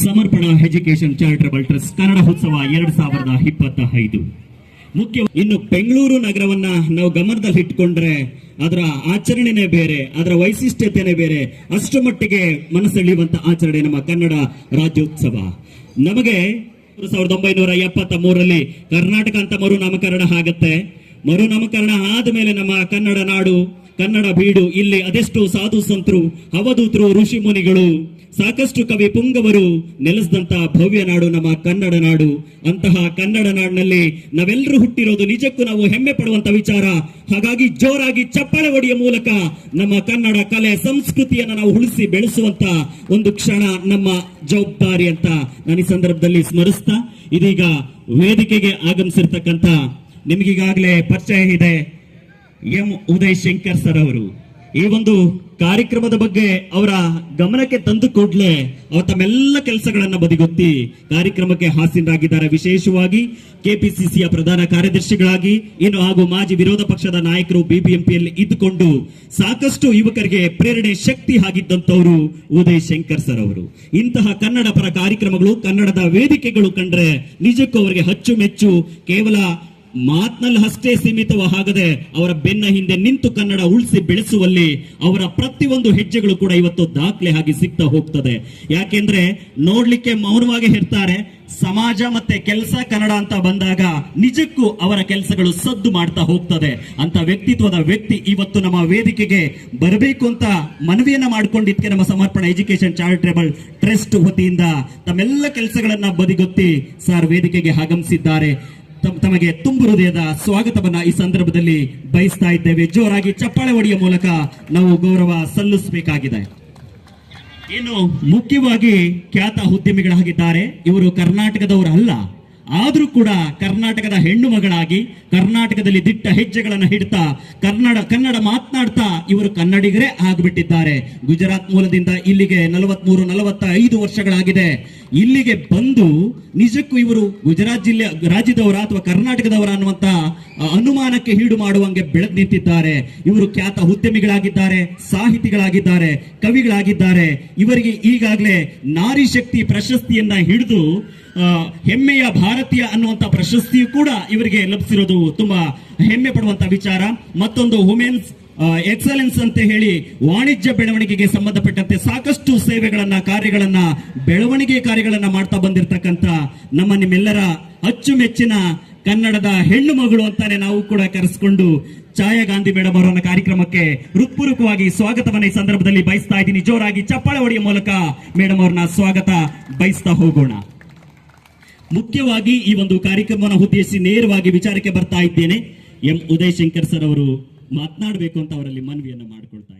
ಸಮರ್ಪಣಾ education charitable trust ಕನ್ನಡೋತ್ಸವ 2025 ಮುಖ್ಯ. ಇನ್ನು ಬೆಂಗಳೂರು ನಗರವನ್ನ ನಾವು ಗಮನದಲ್ಲಿ ಇಟ್ಕೊಂಡ್ರೆ ಅದರ ಆಚರಣೆನೇ ಬೇರೆ, ಅದರ ವೈಶಿಷ್ಟ್ಯತೆನೇ ಬೇರೆ. ಅಷ್ಟು ಮಟ್ಟಿಗೆ ಮನಸ್ಸೆಳೆಯುವಂತ ಆಚರಣೆ ನಮ್ಮ ಕನ್ನಡ ರಾಜ್ಯೋತ್ಸವ. ನಮಗೆ 1973ರಲ್ಲಿ ಕರ್ನಾಟಕ ಅಂತ ಮರುನಾಮಕರಣ ಆಗುತ್ತೆ. ಮರುನಾಮಕರಣ ಆದ್ಮೇಲೆ ನಮ್ಮ ಕನ್ನಡ ನಾಡು, ಕನ್ನಡ ಬೀಡು, ಇಲ್ಲಿ ಅದೆಷ್ಟು ಸಾಧು ಸಂತರು, ಅವಧೂತರು, ಋಷಿ ಮುನಿಗಳು, ಸಾಕಷ್ಟು ಕವಿ ಪುಂಗವರು ನೆಲೆಸಿದಂತ ಭವ್ಯ ನಾಡು ನಮ್ಮ ಕನ್ನಡ ನಾಡು. ಅಂತಹ ಕನ್ನಡ ನಾಡಿನಲ್ಲಿ ನಾವೆಲ್ಲರೂ ಹುಟ್ಟಿರೋದು ನಿಜಕ್ಕೂ ನಾವು ಹೆಮ್ಮೆ ಪಡುವಂತ ವಿಚಾರ. ಹಾಗಾಗಿ ಜೋರಾಗಿ ಚಪ್ಪಾಳೆ ಹೊಡೆಯ ಮೂಲಕ ನಮ್ಮ ಕನ್ನಡ ಕಲೆ ಸಂಸ್ಕೃತಿಯನ್ನು ನಾವು ಉಳಿಸಿ ಬೆಳೆಸುವಂತ ಒಂದು ಕ್ಷಣ ನಮ್ಮ ಜವಾಬ್ದಾರಿ ಅಂತ ನಾನು ಈ ಸಂದರ್ಭದಲ್ಲಿ ಸ್ಮರಿಸ್ತಾ, ಇದೀಗ ವೇದಿಕೆಗೆ ಆಗಮಿಸಿರ್ತಕ್ಕಂಥ ನಿಮಗೀಗಾಗಲೇ ಪರಿಚಯ ಇದೆ ಎಂ ಉದಯ್ ಶಂಕರ್ ಸರ್ ಅವರು. ಈ ಒಂದು ಕಾರ್ಯಕ್ರಮದ ಬಗ್ಗೆ ಅವರ ಗಮನಕ್ಕೆ ತಂದು ಕೂಡಲೇ ಅವರು ತಮ್ಮೆಲ್ಲ ಕೆಲಸಗಳನ್ನ ಬದಿಗೊತ್ತಿ ಕಾರ್ಯಕ್ರಮಕ್ಕೆ ಹಾಸೀನರಾಗಿದ್ದಾರೆ. ವಿಶೇಷವಾಗಿ ಕೆಪಿಸಿಸಿಯ ಪ್ರಧಾನ ಕಾರ್ಯದರ್ಶಿಗಳಾಗಿ ಇನ್ನು ಹಾಗೂ ಮಾಜಿ ವಿರೋಧ ಪಕ್ಷದ ನಾಯಕರು ಬಿಬಿಎಂಪಿಯಲ್ಲಿ ಇದ್ದುಕೊಂಡು ಸಾಕಷ್ಟು ಯುವಕರಿಗೆ ಪ್ರೇರಣೆ ಶಕ್ತಿ ಆಗಿದ್ದಂತವರು ಉದಯ್ ಶಂಕರ್ ಸರ್ ಅವರು. ಇಂತಹ ಕನ್ನಡ ಪರ ಕಾರ್ಯಕ್ರಮಗಳು, ಕನ್ನಡದ ವೇದಿಕೆಗಳು ಕಂಡ್ರೆ ನಿಜಕ್ಕೂ ಅವರಿಗೆ ಅಚ್ಚುಮೆಚ್ಚು. ಕೇವಲ ಮಾತಿನಲ್ಲಿ ಅಷ್ಟೇ ಸೀಮಿತವಾಗದೆ ಅವರ ಬೆನ್ನ ಹಿಂದೆ ನಿಂತು ಕನ್ನಡ ಉಳಿಸಿ ಬೆಳೆಸುವಲ್ಲಿ ಅವರ ಪ್ರತಿಯೊಂದು ಹೆಜ್ಜೆಗಳು ಕೂಡ ಇವತ್ತು ದಾಖಲೆ ಆಗಿ ಸಿಗ್ತಾ ಹೋಗ್ತದೆ. ಯಾಕೆಂದ್ರೆ ನೋಡ್ಲಿಕ್ಕೆ ಮೌನವಾಗಿ ಇರ್ತಾರೆ, ಸಮಾಜ ಮತ್ತೆ ಕೆಲಸ ಕನ್ನಡ ಅಂತ ಬಂದಾಗ ನಿಜಕ್ಕೂ ಅವರ ಕೆಲಸಗಳು ಸದ್ದು ಮಾಡ್ತಾ ಹೋಗ್ತದೆ. ಅಂತ ವ್ಯಕ್ತಿತ್ವದ ವ್ಯಕ್ತಿ ಇವತ್ತು ನಮ್ಮ ವೇದಿಕೆಗೆ ಬರಬೇಕು ಅಂತ ಮನವಿಯನ್ನ ಮಾಡ್ಕೊಂಡಿದ್ದಕ್ಕೆ ನಮ್ಮ ಸಮರ್ಪಣಾ ಎಜುಕೇಶನ್ ಚಾರಿಟಬಲ್ ಟ್ರಸ್ಟ್ ವತಿಯಿಂದ ತಮ್ಮೆಲ್ಲ ಕೆಲಸಗಳನ್ನ ಬದಿಗೊತ್ತಿ ಸರ್ ವೇದಿಕೆಗೆ ಆಗಮಿಸಿದ್ದಾರೆ. ತಮಗೆ ತುಂಬು ಹೃದಯದ ಸ್ವಾಗತವನ್ನ ಈ ಸಂದರ್ಭದಲ್ಲಿ ಬಯಸ್ತಾ ಇದ್ದೇವೆ. ಜೋರಾಗಿ ಚಪ್ಪಾಳೆ ಹೊಡೆಯ ಮೂಲಕ ನಾವು ಗೌರವ ಸಲ್ಲಿಸಬೇಕಾಗಿದೆ. ಇನ್ನು ಮುಖ್ಯವಾಗಿ ಖ್ಯಾತ ಉದ್ಯಮಿಗಳಾಗಿದ್ದಾರೆ. ಇವರು ಕರ್ನಾಟಕದವರು ಅಲ್ಲ, ಆದ್ರೂ ಕೂಡ ಕರ್ನಾಟಕದ ಹೆಣ್ಣು ಮಗಳಾಗಿ ಕರ್ನಾಟಕದಲ್ಲಿ ದಿಟ್ಟ ಹೆಜ್ಜೆಗಳನ್ನು ಹಿಡ್ತಾ ಕನ್ನಡ ಮಾತನಾಡ್ತಾ ಇವರು ಕನ್ನಡಿಗರೇ ಆಗ್ಬಿಟ್ಟಿದ್ದಾರೆ. ಗುಜರಾತ್ ಮೂಲದಿಂದ ಇಲ್ಲಿಗೆ 43-45 ವರ್ಷಗಳಾಗಿದೆ. ಇಲ್ಲಿಗೆ ಬಂದು ನಿಜಕ್ಕೂ ಇವರು ಗುಜರಾತ್ ಜಿಲ್ಲೆ ರಾಜ್ಯದವರ ಅಥವಾ ಕರ್ನಾಟಕದವರ ಅನ್ನುವಂತ ಅನುಮಾನಕ್ಕೆ ಈಡು ಮಾಡುವಂಗೆ ಬೆಳೆದು ನಿಂತಿದ್ದಾರೆ. ಇವರು ಖ್ಯಾತ ಉದ್ಯಮಿಗಳಾಗಿದ್ದಾರೆ, ಸಾಹಿತಿಗಳಾಗಿದ್ದಾರೆ, ಕವಿಗಳಾಗಿದ್ದಾರೆ. ಇವರಿಗೆ ಈಗಾಗಲೇ ನಾರಿ ಶಕ್ತಿ ಪ್ರಶಸ್ತಿಯನ್ನ ಹಿಡಿದು ಹೆಮ್ಮೆಯ ಭಾರತೀಯ ಅನ್ನುವಂತ ಪ್ರಶಸ್ತಿಯು ಕೂಡ ಇವರಿಗೆ ಲಭಿಸಿರೋದು ತುಂಬಾ ಹೆಮ್ಮೆ ಪಡುವಂತ ವಿಚಾರ. ಮತ್ತೊಂದು ವುಮೆನ್ಸ್ ಎಕ್ಸಲೆನ್ಸ್ ಅಂತ ಹೇಳಿ ವಾಣಿಜ್ಯ ಬೆಳವಣಿಗೆಗೆ ಸಂಬಂಧಪಟ್ಟಂತೆ ಸಾಕಷ್ಟು ಸೇವೆಗಳನ್ನ, ಬೆಳವಣಿಗೆ ಕಾರ್ಯಗಳನ್ನ ಮಾಡ್ತಾ ಬಂದಿರತಕ್ಕಂತ ನಿಮ್ಮೆಲ್ಲರ ಅಚ್ಚುಮೆಚ್ಚಿನ ಕನ್ನಡದ ಹೆಣ್ಣು ಮಗಳು ಅಂತಾನೆ ನಾವು ಕೂಡ ಕರೆಸಿಕೊಂಡು ಛಾಯಾ ಗಾಂಧಿ ಮೇಡಮ್ ಅವರನ್ನ ಕಾರ್ಯಕ್ರಮಕ್ಕೆ ಹೃತ್ಪೂರ್ವಕವಾಗಿ ಸ್ವಾಗತವನ್ನ ಈ ಸಂದರ್ಭದಲ್ಲಿ ಬಯಸ್ತಾ ಇದ್ದೀನಿ. ಜೋರಾಗಿ ಚಪ್ಪಾಳೆ ಹೊಡೆಯುವ ಮೂಲಕ ಮೇಡಮ್ ಅವ್ರನ್ನ ಸ್ವಾಗತ ಬಯಸ್ತಾ ಹೋಗೋಣ. ಮುಖ್ಯವಾಗಿ ಈ ಒಂದು ಕಾರ್ಯಕ್ರಮವನ್ನು ಉದ್ದೇಶಿಸಿ ನೇರವಾಗಿ ವಿಚಾರಕ್ಕೆ ಬರ್ತಾ ಇದ್ದೇನೆ. ಎಂ ಉದಯ್ ಶಂಕರ್ ಸರ್ ಅವರು ಮಾತನಾಡಬೇಕು ಅಂತ ಅವರಲ್ಲಿ ಮನವಿಯನ್ನು ಮಾಡಿಕೊಳ್ತಾ